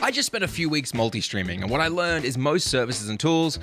I just spent a few weeks multi-streaming, and what I learned is most services and tools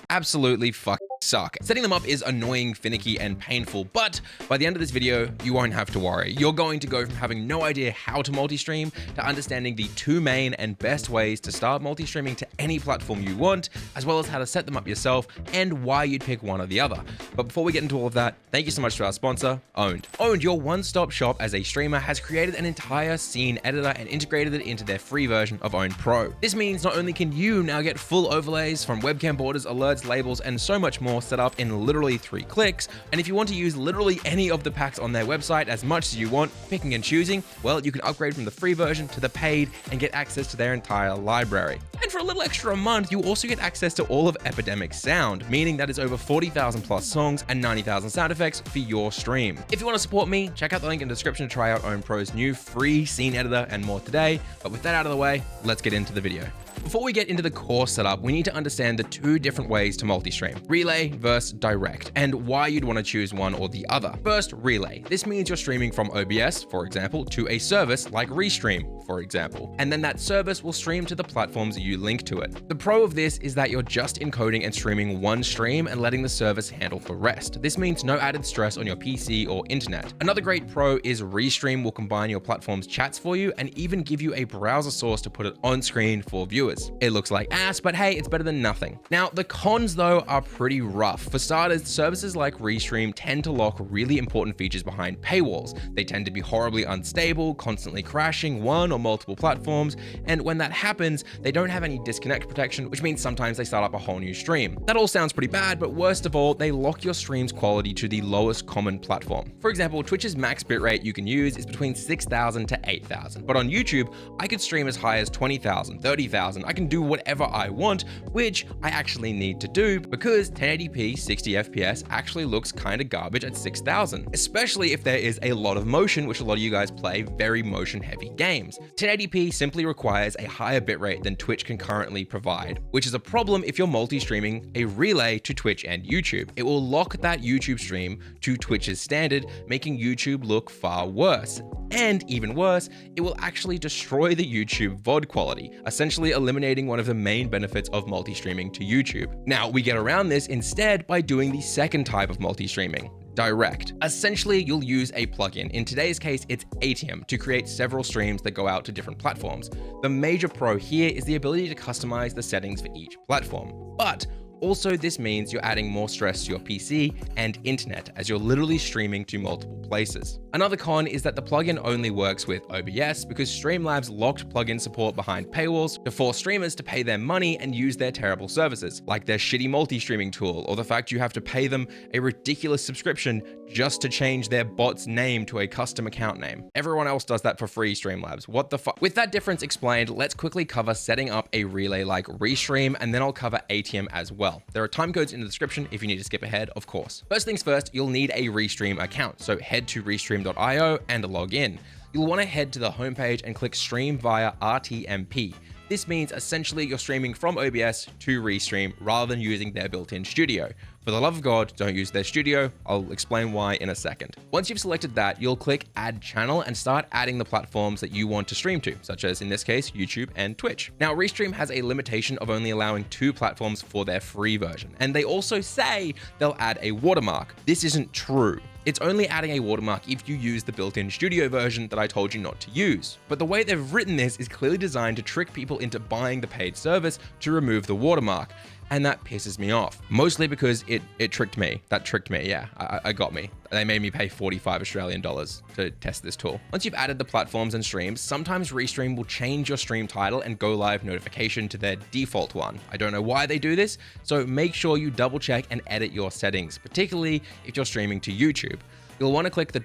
absolutely suck. Setting them up is annoying, finicky, and painful, but by the end of this video, you won't have to worry. You're going to go from having no idea how to multi-stream to understanding the two main and best ways to start multi-streaming to any platform you want, as well as how to set them up yourself and why you'd pick one or the other. But before we get into all of that, thank you so much to our sponsor, Owned. Owned, your one-stop shop as a streamer, has created an entire scene editor and integrated it into their free version of Owned Pro. This means not only can you now get full overlays from webcam borders, alerts, labels, and so much more set up in literally 3 clicks, and if you want to use literally any of the packs on their website as much as you want, picking and choosing, well, you can upgrade from the free version to the paid and get access to their entire library. And for a little extra a month, you also get access to all of Epidemic's sound, meaning that is over 40,000 plus songs and 90,000 sound effects for your stream. If you want to support me, check out the link in the description to try out Own Pro's new free scene editor and more today. But with that out of the way, let's get into the video. Before we get into the core setup, we need to understand the 2 different ways to multi-stream, relay versus direct, and why you'd want to choose one or the other. First, relay. This means you're streaming from OBS, for example, to a service like ReStream, for example, and then that service will stream to the platforms you link to it. The pro of this is that you're just encoding and streaming one stream and letting the service handle the rest. This means no added stress on your PC or internet. Another great pro is ReStream will combine your platform's chats for you and even give you a browser source to put it on screen for viewers. It looks like ass, but hey, it's better than nothing. Now, the cons though are pretty rough. For starters, services like ReStream tend to lock really important features behind paywalls. They tend to be horribly unstable, constantly crashing one or multiple platforms, and when that happens, they don't have any disconnect protection, which means sometimes they start up a whole new stream. That all sounds pretty bad, but worst of all, they lock your stream's quality to the lowest common platform. For example, Twitch's max bitrate you can use is between 6,000 to 8,000, but on YouTube, I could stream as high as 20,000, 30,000. I can do whatever I want, which I actually need to do because 1080p 60 FPS actually looks kind of garbage at 6,000, especially if there is a lot of motion, which a lot of you guys play very motion heavy games. 1080p simply requires a higher bitrate than Twitch can currently provide, which is a problem if you're multi-streaming a relay to Twitch and YouTube. It will lock that YouTube stream to Twitch's standard, making YouTube look far worse. And even worse, it will actually destroy the YouTube VOD quality, essentially eliminating one of the main benefits of multi-streaming to YouTube. Now, we get around this instead by doing the second type of multi-streaming, direct. Essentially, you'll use a plugin. In today's case, it's Aitium to create several streams that go out to different platforms. The major pro here is the ability to customize the settings for each platform. But also, this means you're adding more stress to your PC and internet as you're literally streaming to multiple places. Another con is that the plugin only works with OBS because Streamlabs locked plugin support behind paywalls to force streamers to pay their money and use their terrible services, like their shitty multi-streaming tool, or the fact you have to pay them a ridiculous subscription just to change their bot's name to a custom account name. Everyone else does that for free, Streamlabs. What the fuck? With that difference explained, let's quickly cover setting up a relay like ReStream, and then I'll cover Aitium as well. There are time codes in the description if you need to skip ahead, of course. First things first, you'll need a ReStream account, so head to restream.io and log in. You'll want to head to the homepage and click stream via RTMP. This means essentially you're streaming from OBS to ReStream rather than using their built-in studio. For the love of God, don't use their studio. I'll explain why in a second. Once you've selected that, you'll click Add Channel and start adding the platforms that you want to stream to, such as in this case, YouTube and Twitch. Now, ReStream has a limitation of only allowing 2 platforms for their free version, and they also say they'll add a watermark. This isn't true. It's only adding a watermark if you use the built-in studio version that I told you not to use. But the way they've written this is clearly designed to trick people into buying the paid service to remove the watermark. And that pisses me off, mostly because it tricked me. That tricked me, yeah, I got me. They made me pay 45 Australian dollars to test this tool. Once you've added the platforms and streams, sometimes ReStream will change your stream title and go live notification to their default one. I don't know why they do this, so make sure you double check and edit your settings, particularly if you're streaming to YouTube. You'll want to click the ...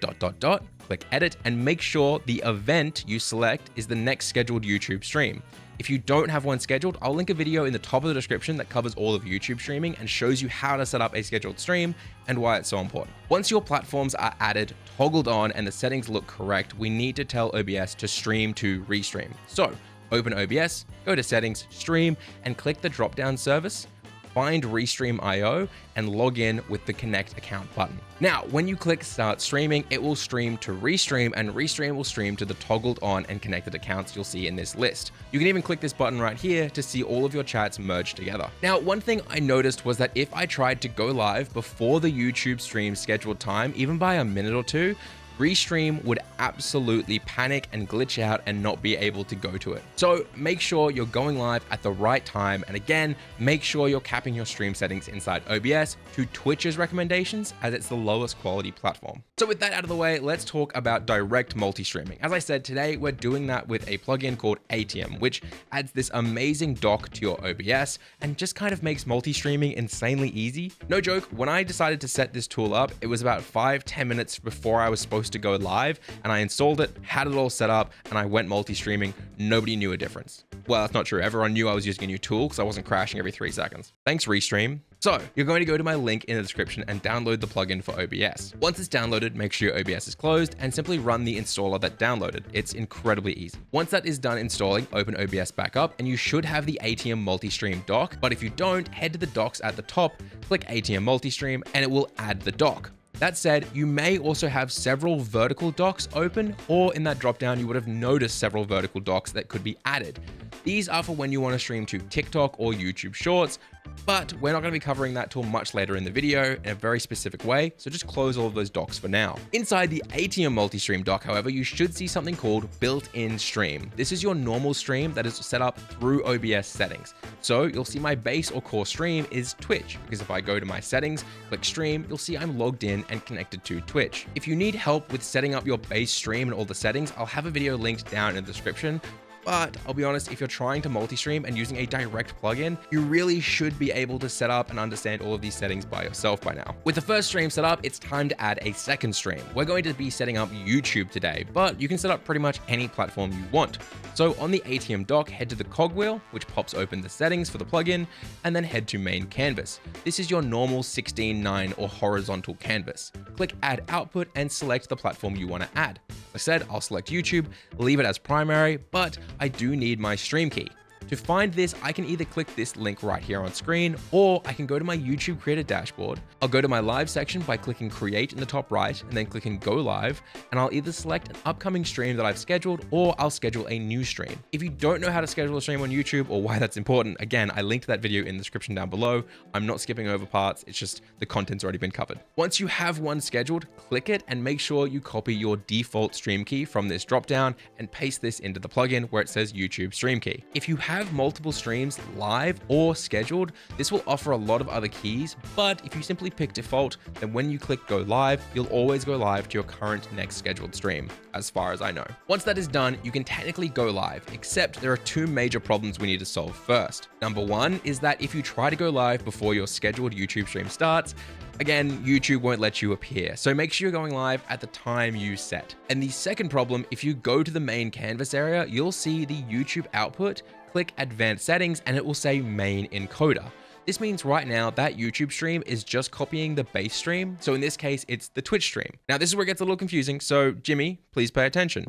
click edit, and make sure the event you select is the next scheduled YouTube stream. If you don't have one scheduled, I'll link a video in the top of the description that covers all of YouTube streaming and shows you how to set up a scheduled stream and why it's so important. Once your platforms are added, toggled on, and the settings look correct, we need to tell OBS to stream to ReStream. So open OBS, go to settings, stream, and click the drop-down service. find ReStream IO and log in with the Connect Account button. Now, when you click Start Streaming, it will stream to ReStream, and ReStream will stream to the toggled on and connected accounts you'll see in this list. You can even click this button right here to see all of your chats merged together. Now, one thing I noticed was that if I tried to go live before the YouTube stream scheduled time, even by a minute or two, ReStream would absolutely panic and glitch out and not be able to go to it. So make sure you're going live at the right time. And again, make sure you're capping your stream settings inside OBS to Twitch's recommendations, as it's the lowest quality platform. So with that out of the way, let's talk about direct multi-streaming. As I said, today we're doing that with a plugin called Aitium, which adds this amazing dock to your OBS and just kind of makes multi-streaming insanely easy. No joke, when I decided to set this tool up, it was about 5-10 minutes before I was supposed to go live, and I installed it, had it all set up, and I went multi-streaming. Nobody knew a difference. Well, that's not true. Everyone knew I was using a new tool because I wasn't crashing every 3 seconds. Thanks, ReStream. So you're going to go to my link in the description and download the plugin for OBS. Once it's downloaded, make sure your OBS is closed and simply run the installer that downloaded. It's incredibly easy. Once that is done installing, open OBS back up and you should have the Aitium Multistream dock. But if you don't, head to the docks at the top, click Aitium Multistream, and it will add the dock. That said, you may also have several vertical docks open, or in that dropdown, you would have noticed several vertical docks that could be added. These are for when you want to stream to TikTok or YouTube Shorts, but we're not going to be covering that till much later in the video in a very specific way, so just close all of those docks for now. Inside the Aitium Multistream dock, however, you should see something called built-in stream. This is your normal stream that is set up through OBS settings. So you'll see my base or core stream is Twitch, because if I go to my settings, click stream, you'll see I'm logged in and connected to Twitch. If you need help with setting up your base stream and all the settings, I'll have a video linked down in the description. But I'll be honest, if you're trying to multi-stream and using a direct plugin, you really should be able to set up and understand all of these settings by yourself by now. With the first stream set up, it's time to add a second stream. We're going to be setting up YouTube today, but you can set up pretty much any platform you want. So on the Aitium dock, head to the cogwheel, which pops open the settings for the plugin, and then head to main canvas. This is your normal 16:9 or horizontal canvas. Click add output and select the platform you want to add. Like I said, I'll select YouTube, leave it as primary, but I do need my stream key. To find this, I can either click this link right here on screen, or I can go to my YouTube creator dashboard. I'll go to my live section by clicking create in the top right and then clicking go live, and I'll either select an upcoming stream that I've scheduled, or I'll schedule a new stream. If you don't know how to schedule a stream on YouTube or why that's important, again, I linked that video in the description down below. I'm not skipping over parts, it's just the content's already been covered. Once you have one scheduled, click it and make sure you copy your default stream key from this dropdown and paste this into the plugin where it says YouTube stream key. If you have multiple streams live or scheduled, this will offer a lot of other keys, but if you simply pick default, then when you click go live, you'll always go live to your current next scheduled stream, as far as I know. Once that is done, you can technically go live, except there are 2 major problems we need to solve first. Number 1 is that if you try to go live before your scheduled YouTube stream starts, again, YouTube won't let you appear, so make sure you're going live at the time you set. And the second problem, if you go to the main canvas area, you'll see the YouTube output, click advanced settings, and it will say main encoder. This means right now that YouTube stream is just copying the base stream, so in this case, it's the Twitch stream. Now, this is where it gets a little confusing, so Jimmy, please pay attention.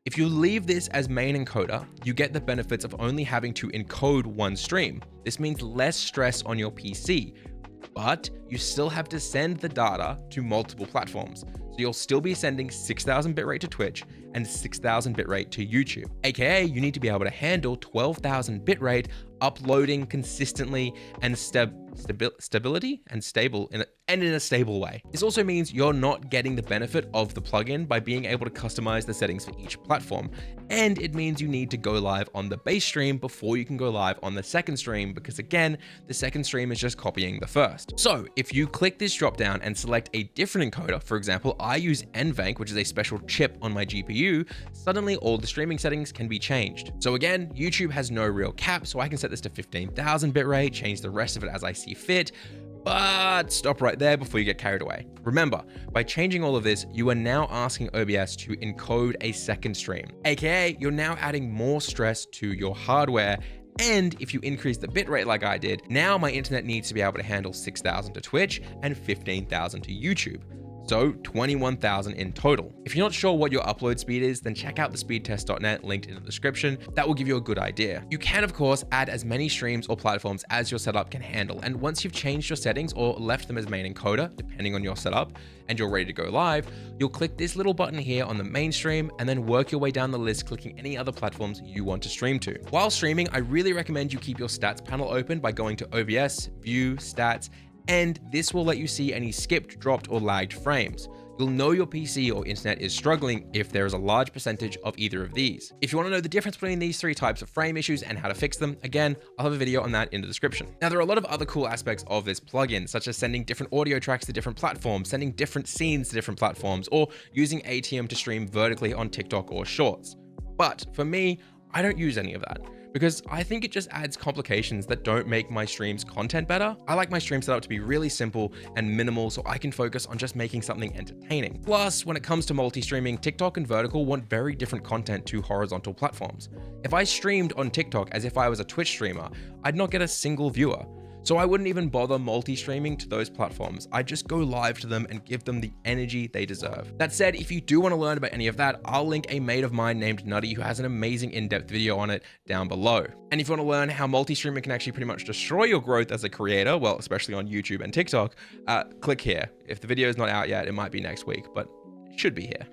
If you leave this as main encoder, you get the benefits of only having to encode one stream. This means less stress on your PC, but you still have to send the data to multiple platforms. So you'll still be sending 6,000 bitrate to Twitch and 6,000 bitrate to YouTube. AKA, you need to be able to handle 12,000 bitrate uploading consistently and stability and stable in a stable way. This also means you're not getting the benefit of the plugin by being able to customize the settings for each platform. And it means you need to go live on the base stream before you can go live on the second stream, because again, the second stream is just copying the first. So if you click this drop down and select a different encoder, for example, I use NVENC, which is a special chip on my GPU, suddenly all the streaming settings can be changed. So again, YouTube has no real cap, so I can set this to 15,000 bitrate, change the rest of it as I see fit. But stop right there before you get carried away. Remember, by changing all of this, you are now asking OBS to encode a second stream. AKA, you're now adding more stress to your hardware. And if you increase the bitrate like I did, now my internet needs to be able to handle 6,000 to Twitch and 15,000 to YouTube. so 21,000 in total. If you're not sure what your upload speed is, then check out the speedtest.net linked in the description. That will give you a good idea. You can, of course, add as many streams or platforms as your setup can handle. And once you've changed your settings or left them as main encoder, depending on your setup, and you're ready to go live, you'll click this little button here on the main stream and then work your way down the list, clicking any other platforms you want to stream to. While streaming, I really recommend you keep your stats panel open by going to OBS, View, Stats, and this will let you see any skipped, dropped, or lagged frames. You'll know your PC or internet is struggling if there is a large percentage of either of these. If you want to know the difference between these three types of frame issues and how to fix them, again, I'll have a video on that in the description. Now, there are a lot of other cool aspects of this plugin, such as sending different audio tracks to different platforms, sending different scenes to different platforms, or using Aitium to stream vertically on TikTok or Shorts. But for me, I don't use any of that, because I think it just adds complications that don't make my streams content better. I like my stream setup to be really simple and minimal so I can focus on just making something entertaining. Plus, when it comes to multi-streaming, TikTok and Vertical want very different content to horizontal platforms. If I streamed on TikTok as if I was a Twitch streamer, I'd not get a single viewer. So I wouldn't even bother multi-streaming to those platforms. I'd just go live to them and give them the energy they deserve. That said, if you do want to learn about any of that, I'll link a mate of mine named Nutty who has an amazing in-depth video on it down below. And if you want to learn how multi-streaming can actually pretty much destroy your growth as a creator, well, especially on YouTube and TikTok, click here. If the video is not out yet, it might be next week, but it should be here.